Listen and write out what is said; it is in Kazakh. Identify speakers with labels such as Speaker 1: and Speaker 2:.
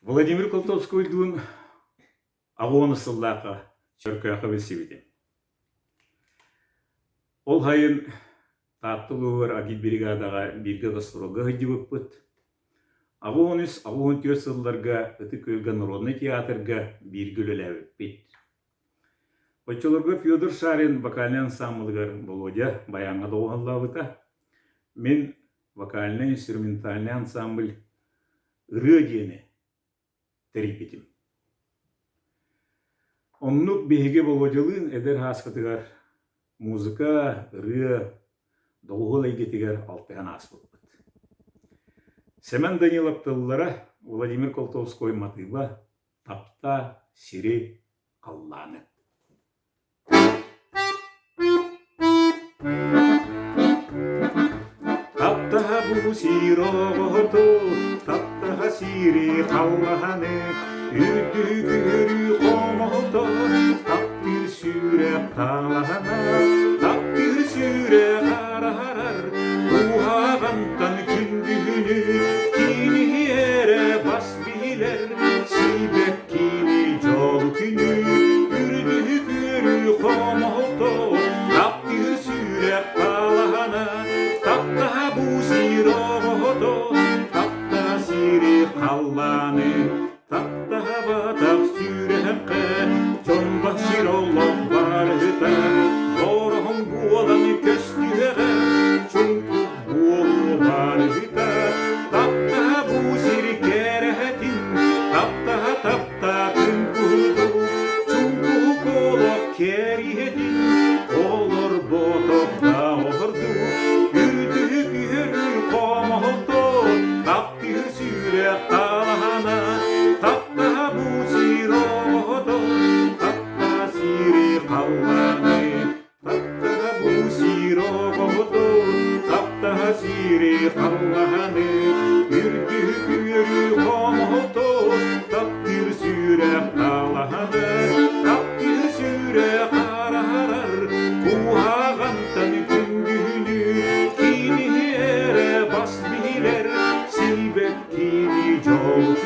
Speaker 1: Владимир Колтовскойдун агоны сыллаqa чөркөкө билсибити. Ол хайын таттылуур агит бригадага бирге гастролга хыджыбыппыт. Агонус агон түйөсылларга ыты көлгө народный театрга биргөлөлөбүппит. Очолорго Федор Шарин вокальный ансамбльгар Володя баянга доғаллабыта. Мен вокальный инструментальный ансамбль Рыдиене терипетим. Оннук беге Володялын эдер хаскатыгар музыка ры доғыл егетігер алтыған аспыппыт. Семен Даниловтыллара Владимир Колтовской матыла тапта сири қалланы. Таптаға бұл сироғыты, таптаға сири қалланы, үтігірі қомыты, таптыр сүрек талағана, таптыр сүрек арарар, ұғағантан күндігіні, кini ере бас билер, сейбек кini жол күні, үтігірі қомыты, таптыр сүрек талағана, таптаға бұл сироғыты, тапта сири қалланы, таптаға батақ сүрекке, жонбақ сиролық барыта, борғын буалан көстіғе, чүнкіп буалы барыта, таптаға бұл сири керетін, таптаға күнкүлді, чүнкү қолық керетін, олыр ботықта орды, Сири қалланы, үрді-күрі қомықты, таптыр сүрек талағаны, таптыр сүрек арарар, қуағантан күнгіні, кini ере бас билер, сейбек кини жол